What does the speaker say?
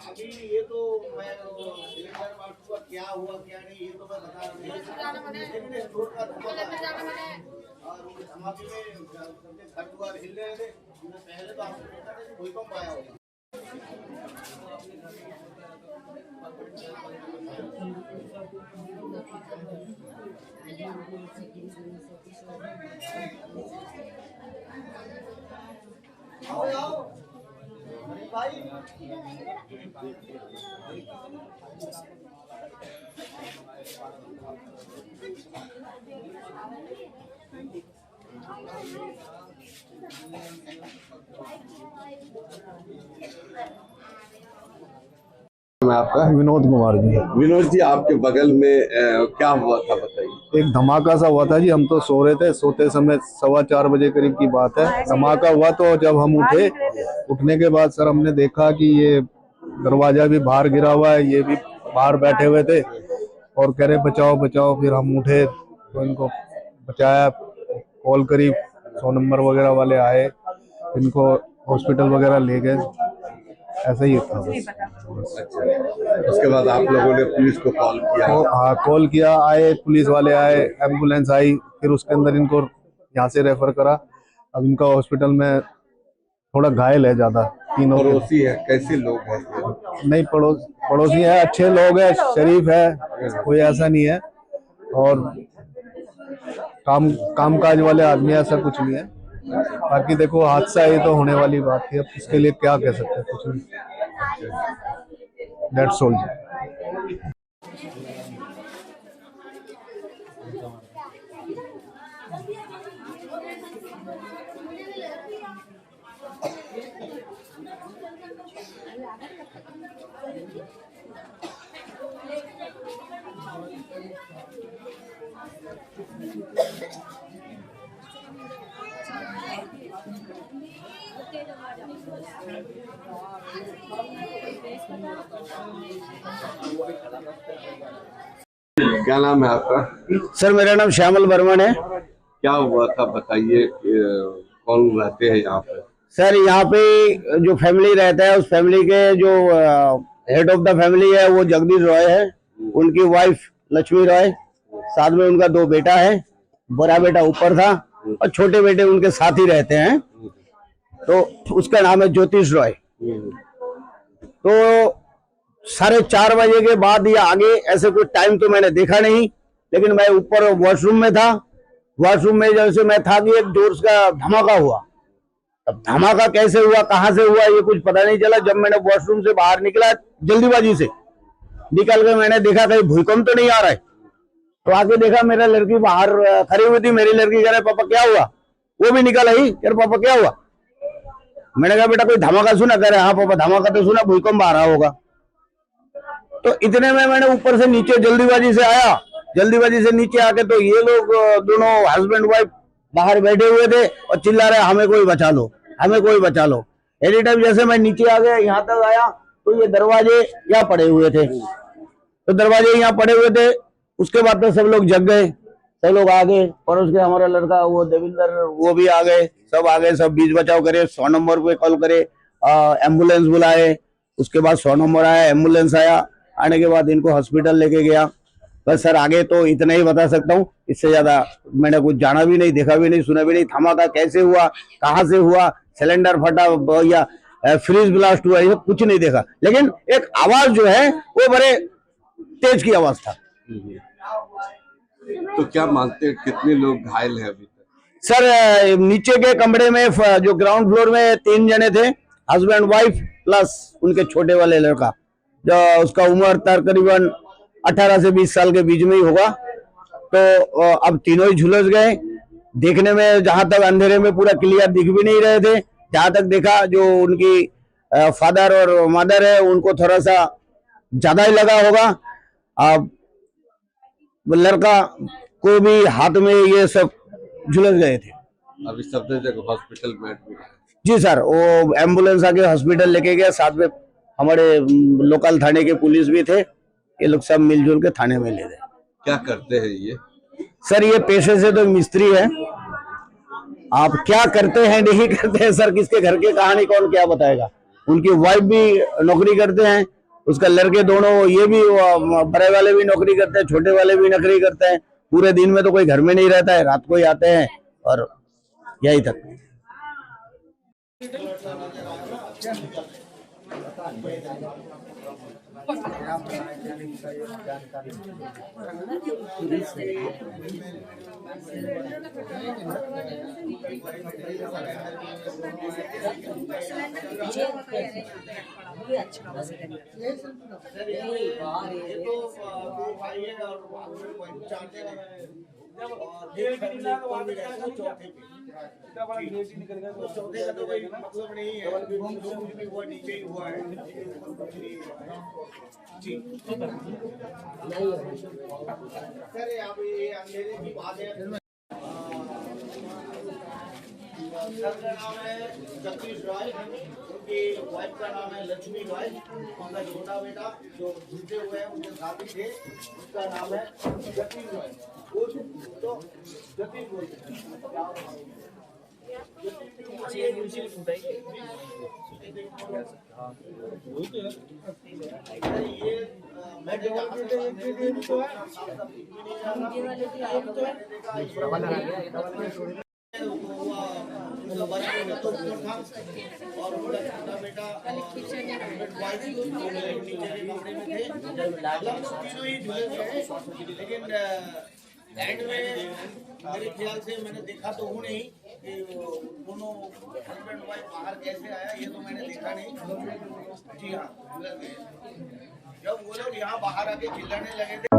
अभी ये तो मैं सिलेंडर बांटूंगा, क्या हुआ क्या नहीं ये तो मैं बता रहा हूँ। लेकिन स्टोर का धमाके में घर द्वार हिल रहे थे, पहले तो आपको पता था कि भूकंप आया होगा। आओ भाई मैं आपका विनोद कुमार जी। विनोद जी, आपके बगल में क्या हुआ था बताइए। एक धमाका सा हुआ था जी, हम तो सो रहे थे, सोते समय 4:15 बजे करीब की बात है। धमाका हुआ तो जब हम उठे, उठने के बाद सर हमने देखा कि ये दरवाजा भी बाहर गिरा हुआ है, ये भी बाहर बैठे हुए थे और कह रहे बचाओ बचाओ। फिर हम उठे तो इनको बचाया, कॉल करी, 100 नंबर वगैरह वाले आए, इनको हॉस्पिटल वगैरह ले गए। ऐसा ही था बस। अच्छा, उसके बाद आप लोगों ने पुलिस को कॉल किया? हाँ, कॉल किया, आए पुलिस वाले आए, एम्बुलेंस आई, फिर उसके अंदर इनको यहाँ से रेफर करा। अब इनका हॉस्पिटल में थोड़ा घायल है ज्यादा। तीनों पड़ोसी है, कैसे लोग हैं? नहीं, पड़ोसी है, अच्छे लोग है, शरीफ है, कोई ऐसा नहीं है। और काम काज वाले आदमी, ऐसा कुछ नहीं है। बाकी देखो, हादसा ये तो होने वाली बात थी, अब इसके लिए क्या कह सकते हैं, कुछ नहीं। That's all. क्या नाम है आपका? सर मेरा नाम श्यामल बर्मन है। क्या हुआ था बताइए, कौन रहते हैं यहाँ पे? सर यहाँ पे जो फैमिली रहता है, उस फैमिली के जो हेड ऑफ द फैमिली है वो जगदीश रॉय है, उनकी वाइफ लक्ष्मी रॉय, साथ में उनका 2 बेटा है, बड़ा बेटा ऊपर था और छोटे बेटे उनके साथ ही रहते हैं। तो उसका नाम है ज्योतिष रॉय। तो 4:30 बजे के बाद या आगे ऐसे कोई टाइम तो मैंने देखा नहीं, लेकिन मैं ऊपर वॉशरूम में था। वॉशरूम में जैसे मैं था कि एक जोर का धमाका हुआ। अब धमाका कैसे हुआ, कहाँ से हुआ, ये कुछ पता नहीं चला। जब मैंने वॉशरूम से बाहर निकला, जल्दीबाजी से निकल के मैंने देखा कहीं भूकंप तो नहीं आ रहा है। तो आके देखा, मेरा लड़की बाहर खड़ी हुई थी। मेरी लड़की कह रहे पापा क्या हुआ, वो भी निकल आई, कह रहे पापा क्या हुआ। मैंने कहा बेटा कोई धमाका सुना, कह रहे हाँ पापा धमाका तो सुना, भूकंप आ रहा होगा। तो इतने में मैंने ऊपर से नीचे जल्दीबाजी से आया। जल्दीबाजी से नीचे आके तो ये लोग दोनों हस्बैंड वाइफ बाहर बैठे हुए थे और चिल्ला रहे हमें कोई बचा लो, हमें कोई बचा लो। एनी टाइम जैसे मैं नीचे आ गया, यहाँ तक आया तो ये दरवाजे यहाँ पड़े हुए थे, तो दरवाजे यहाँ पड़े हुए थे। उसके बाद तो सब लोग जग गए, सब लोग आ गए। और उसके हमारा लड़का वो देविंदर, वो भी आ गए, सब आ गए, सब बीच बचाव करे, 100 नंबर पे कॉल करे, एम्बुलेंस बुलाए। उसके बाद 100 नंबर आया, एम्बुलेंस आया, आने के बाद इनको हॉस्पिटल लेके गया। बस सर आगे तो इतना ही बता सकता हूँ, इससे ज्यादा मैंने कुछ जाना भी नहीं, देखा भी नहीं, सुना भी नहीं। धमाका कैसे हुआ, कहाँ से हुआ, सिलेंडर फटा या फ्रीज ब्लास्ट हुआ, ये कुछ नहीं देखा। लेकिन एक आवाज जो है वो बड़े तेज की आवाज था। तो क्या मानते हैं कितने लोग घायल हैं अभी तक? सर नीचे के कमरे में, जो ग्राउंड फ्लोर में 3 जने थे, हस्बैंड वाइफ प्लस उनके छोटे वाले लड़का, जो उसका उम्र तकरीबन 18 से 20 साल के बीच में ही होगा। तो अब तीनों ही झुलस गए। देखने में जहां तक अंधेरे में पूरा क्लियर दिख भी नहीं रहे थे, जहां तक देखा जो उनकी फादर और मदर है उनको थोड़ा सा ज्यादा ही लगा होगा। अब लड़का को भी हाथ में ये सब झुलस गए थे। अभी सब जगह हॉस्पिटल में एडमिट है। जी सर, वो एम्बुलेंस आके हॉस्पिटल लेके गया, साथ में हमारे लोकल थाने के पुलिस भी थे। ये लोग सब मिलजुल के थाने में ले गए। क्या करते हैं ये? सर ये पेशे से तो मिस्त्री है, आप क्या करते हैं नहीं करते हैं सर, किसके घर की कहानी कौन क्या बताएगा। उनकी वाइफ भी नौकरी करते हैं, उसका लड़के दोनों, ये भी बड़े वाले भी नौकरी करते हैं, छोटे वाले भी नौकरी करते हैं। पूरे दिन में तो कोई घर में नहीं रहता है, रात को ही आते हैं और यही तक। चौथे का तो कोई मतलब नहीं है, भी हुआ नीचे ही हुआ है जी। सर अब ये अंधेरे की बात है। सर का नाम है जगदीश रॉय, उनकी वाइफ का नाम है लक्ष्मी रॉय, उनका छोटा बेटा जो झूठे हुए हैं उनके साथी थे, उसका नाम है जगदीश रॉय। तो जगदीश बोलते हैं और उनका छोटा बेटा तीनों ही झूले गए, लेकिन एंड में मेरे ख्याल से मैंने देखा तो हूँ नहीं कि दोनों हस्बैंड वाइफ बाहर कैसे आया, ये तो मैंने देखा नहीं। जी हाँ, जब वो लोग यहाँ बाहर आके चिल्लाने लगे थे